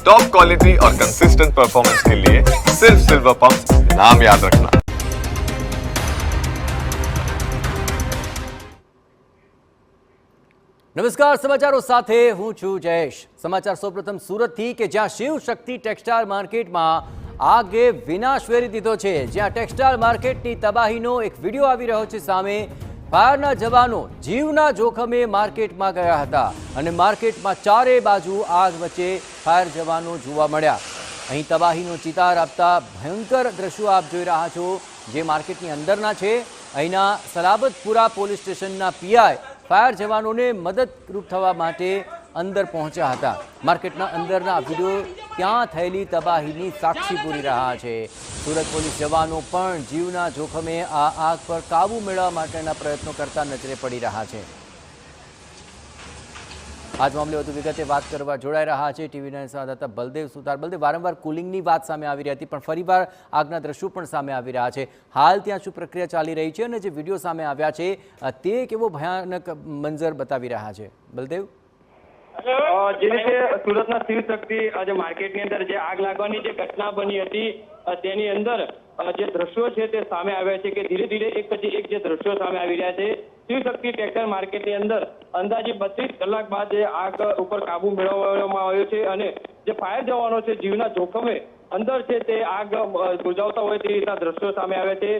Top quality और consistent performance के लिए सिर्फ सिल्वर पंप नाम याद रखना। નમસ્કાર, સમાચારો સાથે હું છું જયેશ। સમાચાર સૌપ્રથમ સુરતથી કે જ્યાં શિવ શક્તિ ટેક્સટાઇલ માર્કેટમાં આગે વિનાશ વેરી દીધો છે। જ્યાં ટેક્સટાઇલ માર્કેટની તબાહીનો એક વિડીયો આવી રહ્યો છે સામે। ફાયરના જવાનો જીવના જોખમે માર્કેટમાં ગયા હતા અને માર્કેટમાં ચારે બાજુ આગ વચ્ચે ફાયર જવાનો જોવા મળ્યા। અહીં તબાહીનો ચિતાર આપતા ભયંકર દ્રશ્યો આપ જોઈ રહ્યા છો જે માર્કેટની અંદરના છે। અહીંના સલાબતપુરા પોલીસ સ્ટેશનના પીઆઈ ફાયર જવાનોને મદદરૂપ થવા માટે અંદર પહોંચ્યા હતા। માર્કેટના અંદરના વિડીયો ત્યાં થયેલી તબાહીની સાક્ષી પૂરી રહ્યા છે। સુરત પોલીસ જવાનો પણ જીવના જોખમે આ આગ પર કાબૂ મેળવવા માટેના પ્રયત્નો કરતા નજરે પડી રહ્યા છે। આજ મામલે વધુ વિગતે વાત કરવા જોડાઈ રહ્યા છે ટીવી9 સંવાદદાતા બલદેવ સુતાર। બલદેવ, વારંવાર કુલિંગની વાત સામે આવી રહી હતી પણ ફરીવાર આગના દ્રશ્યો પણ સામે આવી રહ્યા છે। હાલ ત્યાં શું પ્રક્રિયા ચાલી રહી છે અને જે વિડીયો સામે આવ્યા છે તે કેવો ભયાનક મંજર બતાવી રહ્યા છે? બલદેવ, જે રીતે સુરતના શિવ શક્તિ આજે માર્કેટની અંદર જે આગ લાગવાની જે ઘટના બની હતી તેની અંદર જે દ્રશ્યો છે તે સામે આવ્યા છે કે ધીરે ધીરે એક પછી એક જે દ્રશ્યો સામે આવી રહ્યા છે। શિવ શક્તિ ટેક્સટાઇલ માર્કેટની અંદર અંદાજે 32 કલાક બાદ જે આગ ઉપર કાબુ મેળવવામાં આવ્યો છે અને જે ફાયર જવાનો છે જીવના જોખમે અંદર છે તે આગ બુઝાવતા હોય તે રીતના દ્રશ્યો સામે આવ્યા છે।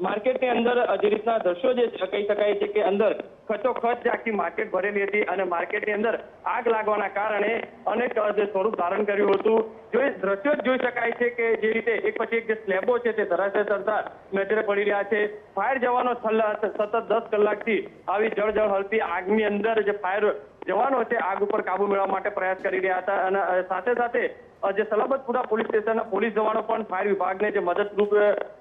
માર્કેટની અંદર જે રીતના દ્રશ્યો જે કહી શકાય છે કે અંદર ખચોખચ આખી માર્કેટ ભરેલી હતી અને માર્કેટની અંદર આગ લાગવાના કારણે અનેક જે સ્વરૂપ ધારણ કર્યું હતું। જો એ દ્રશ્યો જોઈ શકાય છે કે જે રીતે એક પછી એક જે સ્લેબો છે તે ધરાશય થતા નજરે પડી રહ્યા છે। ફાયર જવાનો સતત 10 કલાકથી આવી જળ હળતી આગની અંદર જે ફાયર જવાનો છે આગ ઉપર કાબુ મેળવવા માટે પ્રયાસ કરી રહ્યા હતા અને સાથે સાથે જે સલાબતપુરા પોલીસ સ્ટેશનના પોલીસ જવાનો પણ ફાયર વિભાગને જે મદદરૂપ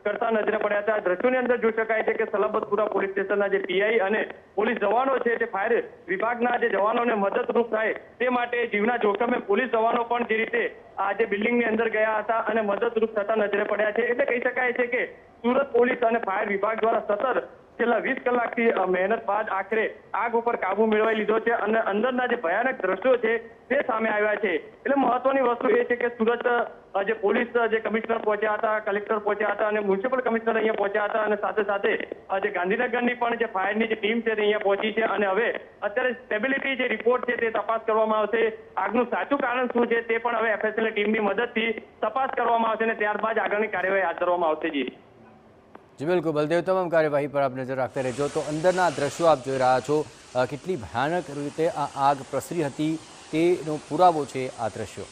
કરતા નજરે પડ્યા હતા। દ્રશ્યોની અંદર જોઈ શકાય છે કે સલાબતપુરા પોલીસ સ્ટેશનના જે પીઆઈ અને પોલીસ જવાનો છે તે ફાયર વિભાગના જે જવાનોને મદદરૂપ થાય તે માટે જીવના જોખમે પોલીસ જવાનો પણ જે રીતે આ જે બિલ્ડિંગની અંદર ગયા હતા અને મદદરૂપ થતા નજરે પડ્યા છે। એટલે કહી શકાય છે કે સુરત પોલીસ અને ફાયર વિભાગ દ્વારા સતત છેલ્લા 20 કલાકથી મહેનત બાદ આખરે આગ ઉપર કાબુ મેળવાઈ લીધો છે અને અંદરના જે ભયાનક દ્રશ્યો છે તે સામે આવ્યા છે। એટલે મહત્વની વસ્તુ એ છે કે સુરત જે પોલીસ જે કમિશનર પહોંચ્યા હતા, કલેક્ટર પહોંચ્યા હતા અને મ્યુનિસિપલ કમિશનર અહીંયા પહોંચ્યા હતા અને સાથે સાથે જે ગાંધીનગરની પણ જે ફાયરની જે ટીમ છે તે અહીંયા પહોંચી છે અને હવે અત્યારે સ્ટેબિલિટી જે રિપોર્ટ છે તે તપાસ કરવામાં આવશે। આગનું સાચું કારણ શું છે તે પણ હવે એફએસએલ ટીમની મદદથી તપાસ કરવામાં આવશે અને ત્યારબાદ આગળની કાર્યવાહી હાથ ધરવામાં આવશે। જી બિલકુલ બલદેવ, તમામ કાર્યવાહી પર આપ નજર રાખતા રહેજો। તો અંદરના દ્રશ્યો આપ જોઈ રહ્યા છો, કેટલી ભયાનક રીતે આ આગ પ્રસરી હતી તેનો પુરાવો છે આ દ્રશ્યો।